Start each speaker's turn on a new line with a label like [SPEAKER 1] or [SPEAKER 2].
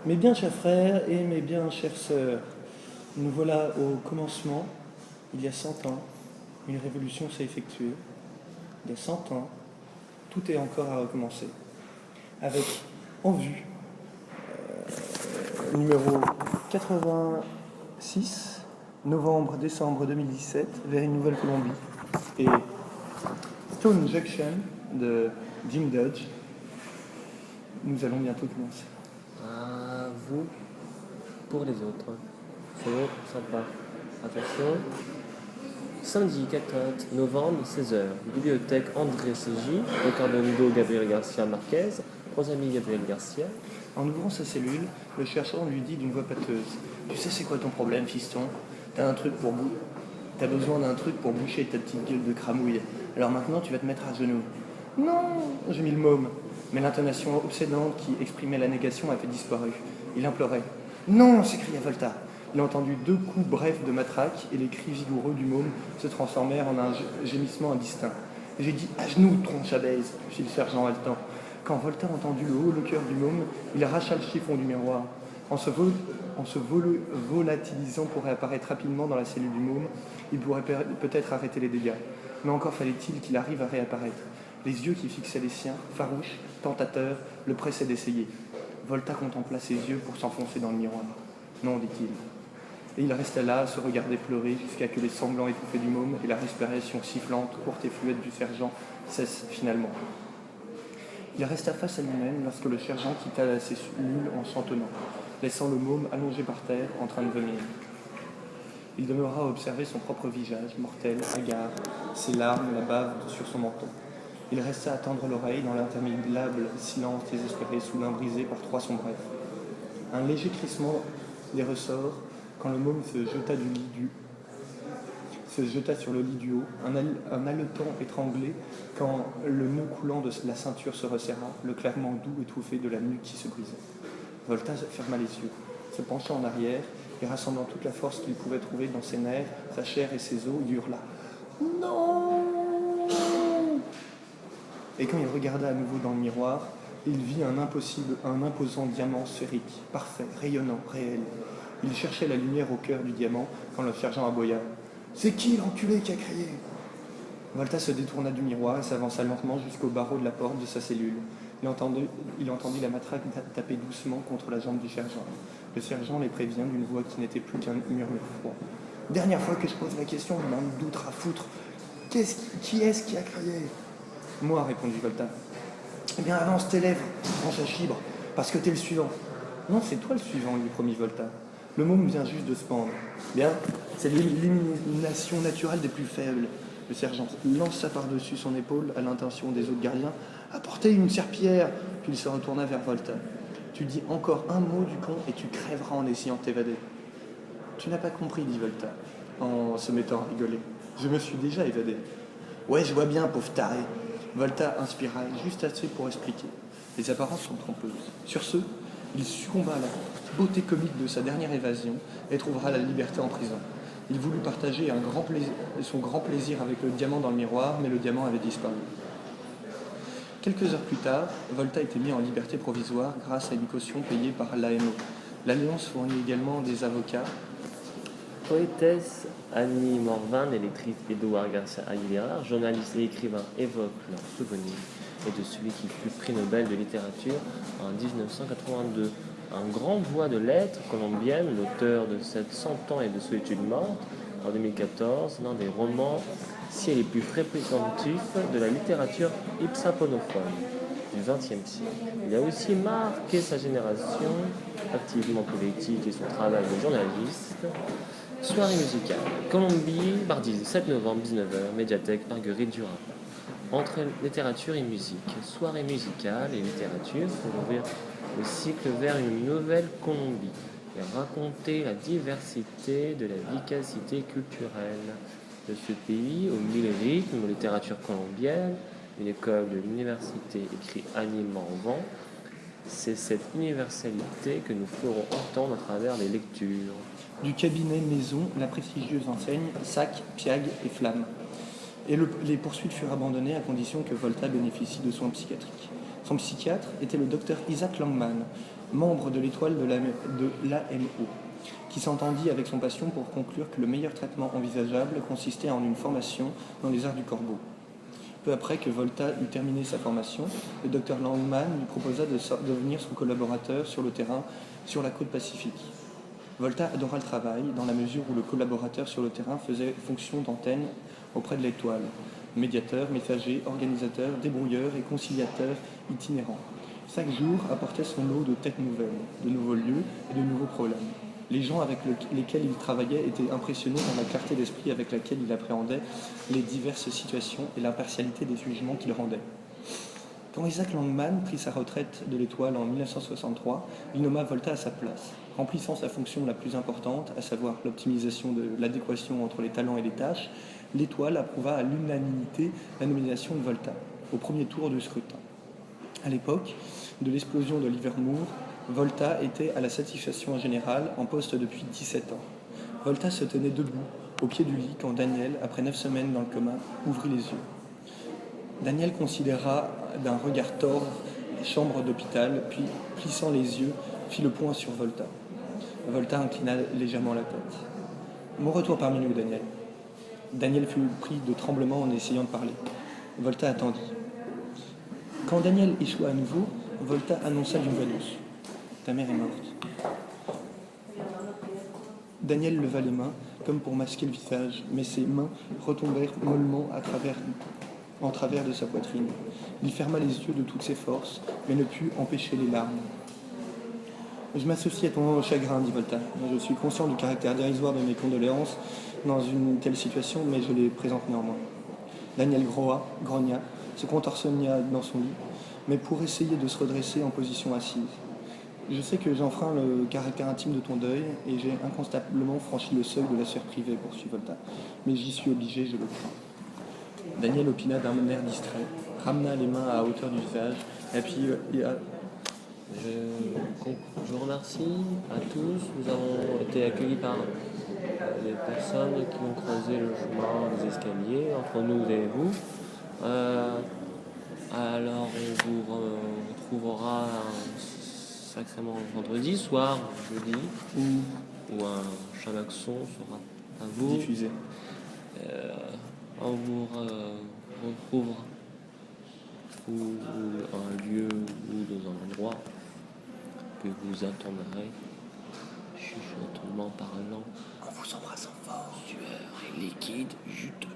[SPEAKER 1] Mes bien chers frères et mes bien chères sœurs, nous voilà au commencement. Il y a 100 ans, une révolution s'est effectuée. Il y a 100 ans, tout est encore à recommencer. Avec en vue, numéro 86, novembre-décembre 2017, vers une Nouvelle-Colombie. Et Stone Junction de Jim Dodge. Nous allons bientôt commencer.
[SPEAKER 2] À vous, pour les autres. C'est bon, sympa. Attention. Samedi 14 novembre, 16h. Bibliothèque André Cj, Ricardo Gabriel Garcia Marquez, Rosamy Gabriel Garcia.
[SPEAKER 1] En ouvrant sa cellule, le chercheur lui dit d'une voix pâteuse : « Tu sais c'est quoi ton problème, fiston ? T'as besoin d'un truc pour boucher ta petite gueule de cramouille. Alors maintenant, tu vas te mettre à genoux. » « Non !» gémit le môme. Mais l'intonation obsédante qui exprimait la négation avait disparu. Il implorait. « Non !» s'écria Volta. Il entendit 2 coups brefs de matraque et les cris vigoureux du môme se transformèrent en un gémissement indistinct. « J'ai dit à genoux, tronche à baise !» fit le sergent haletant. Quand Volta entendit le cœur du môme, il arracha le chiffon du miroir. En se volatilisant pour réapparaître rapidement dans la cellule du môme, il pourrait peut-être arrêter les dégâts. Mais encore fallait-il qu'il arrive à réapparaître. Les yeux qui fixaient les siens, farouches, tentateurs, le pressaient d'essayer. Volta contempla ses yeux pour s'enfoncer dans le miroir. « Non, dit-il. » Et il resta là, à se regarder pleurer, jusqu'à que les sanglants étouffés du môme et la respiration sifflante, courte et fluette du sergent cessent finalement. Il resta face à lui-même lorsque le sergent quitta la cellule en chantonnant, laissant le môme allongé par terre, en train de vomir. Il demeura à observer son propre visage, mortel, hagard, ses larmes, la bave sur son menton. Il resta à tendre l'oreille dans l'interminable silence désespéré, soudain brisé par 3 sons brefs. Un léger crissement des ressorts quand le môme se jeta sur le lit du haut, un haletant étranglé quand le nœud coulant de la ceinture se resserra, le clairement doux étouffé de la nuque qui se brisait. Volta ferma les yeux, se pencha en arrière et rassemblant toute la force qu'il pouvait trouver dans ses nerfs, sa chair et ses os, il hurla « Non !» Et quand il regarda à nouveau dans le miroir, il vit un imposant diamant sphérique, parfait, rayonnant, réel. Il cherchait la lumière au cœur du diamant quand le sergent aboya. « C'est qui l'enculé qui a crié ?» Volta se détourna du miroir et s'avança lentement jusqu'au barreau de la porte de sa cellule. Il entendit la matraque taper doucement contre la jambe du sergent. Le sergent les prévient d'une voix qui n'était plus qu'un murmure froid. « Dernière fois que je pose la question, il m'en doutera foutre. Qui est-ce qui a crié ?» « Moi, répondit Volta. »« Eh bien, avance tes lèvres, branche à chibre, parce que t'es le suivant. »« Non, c'est toi le suivant, lui promit Volta. Le môme vient juste de se pendre. »« Bien, c'est l'élimination naturelle des plus faibles. » Le sergent lança par-dessus son épaule, à l'intention des autres gardiens. « Apportez une serpillière !» Puis il se retourna vers Volta. « Tu dis encore un mot du con et tu crèveras en essayant de t'évader. »« Tu n'as pas compris, dit Volta, en se mettant à rigoler. Je me suis déjà évadé. »« Ouais, je vois bien, pauvre taré. » Volta inspira juste assez pour expliquer. Les apparences sont trompeuses. Sur ce, il succomba à la beauté comique de sa dernière évasion et trouvera la liberté en prison. Il voulut partager son grand plaisir avec le diamant dans le miroir, mais le diamant avait disparu. Quelques heures plus tard, Volta était mis en liberté provisoire grâce à une caution payée par l'AMO. L'Alliance fournit également des avocats.
[SPEAKER 2] Poétesse Annie Morvan, électrice Édouard Garcia Aguilera, journaliste et écrivain évoquent leurs souvenirs et de celui qui fut prix Nobel de littérature en 1982. Un grand voix de lettres colombienne, l'auteur de 700 ans et de solitude morte, en 2014, l'un des romans si les plus représentatifs de la littérature ipsaponophone du XXe siècle. Il a aussi marqué sa génération, activement politique et son travail de journaliste. Soirée musicale. Colombie, mardi 7 novembre, 19h, médiathèque Marguerite Duras. Entre littérature et musique. Soirée musicale et littérature pour ouvrir le cycle vers une nouvelle Colombie et raconter la diversité de la vivacité culturelle de ce pays aux 1000 rythmes, littérature colombienne, une école de l'université écrit Annie Morvan. C'est cette universalité que nous ferons entendre à travers les lectures.
[SPEAKER 1] Du cabinet Maison, la prestigieuse enseigne Sac, Piag et Flamme. Et les poursuites furent abandonnées à condition que Volta bénéficie de soins psychiatriques. Son psychiatre était le docteur Isaac Langman, membre de l'étoile de l'AMO, qui s'entendit avec son patient pour conclure que le meilleur traitement envisageable consistait en une formation dans les arts du corbeau. Peu après que Volta eut terminé sa formation, le docteur Langman lui proposa de devenir son collaborateur sur le terrain sur la côte pacifique. Volta adora le travail dans la mesure où le collaborateur sur le terrain faisait fonction d'antenne auprès de l'étoile, médiateur, messager, organisateur, débrouilleur et conciliateur itinérant. Chaque jour apportait son lot de têtes nouvelles, de nouveaux lieux et de nouveaux problèmes. Les gens avec lesquels il travaillait étaient impressionnés par la clarté d'esprit avec laquelle il appréhendait les diverses situations et l'impartialité des jugements qu'il rendait. Quand Isaac Langman prit sa retraite de l'étoile en 1963, il nomma Volta à sa place, remplissant sa fonction la plus importante, à savoir l'optimisation de l'adéquation entre les talents et les tâches. L'étoile approuva à l'unanimité la nomination de Volta, au premier tour du scrutin. À l'époque de l'explosion de Livermore, Volta était à la satisfaction générale, en poste depuis 17 ans. Volta se tenait debout, au pied du lit, quand Daniel, après 9 semaines dans le coma, ouvrit les yeux. Daniel considéra d'un regard tord les chambres d'hôpital, puis, plissant les yeux, fit le point sur Volta. Volta inclina légèrement la tête. « Mon retour parmi nous, Daniel. » Daniel fut pris de tremblement en essayant de parler. Volta attendit. Quand Daniel échoua à nouveau, Volta annonça d'une voix douce. « Ta mère est morte. » Daniel leva les mains, comme pour masquer le visage, mais ses mains retombèrent mollement en travers de sa poitrine. Il ferma les yeux de toutes ses forces, mais ne put empêcher les larmes. « Je m'associe à ton chagrin, dit Volta. Je suis conscient du caractère dérisoire de mes condoléances dans une telle situation, mais je les présente néanmoins. » Daniel grogna, se contorsionna dans son lit, mais pour essayer de se redresser en position assise. « Je sais que j'enfreins le caractère intime de ton deuil, et j'ai incontestablement franchi le seuil de la sphère privée, poursuit Volta. Mais j'y suis obligé, je le crains. » Daniel opina d'un air distrait, ramena les mains à hauteur du visage, et puis
[SPEAKER 2] Je vous remercie à tous. Nous avons été accueillis par les personnes qui ont creusé le chemin des escaliers entre nous et vous. Alors on vous retrouvera sacrément vendredi soir, jeudi, où un chamaxon sera à vous
[SPEAKER 1] diffusé.
[SPEAKER 2] On vous retrouvera ou un lieu ou dans un endroit que vous attendrez, chuchotement parlant, en vous embrassant fort, sueur et liquide, juteux.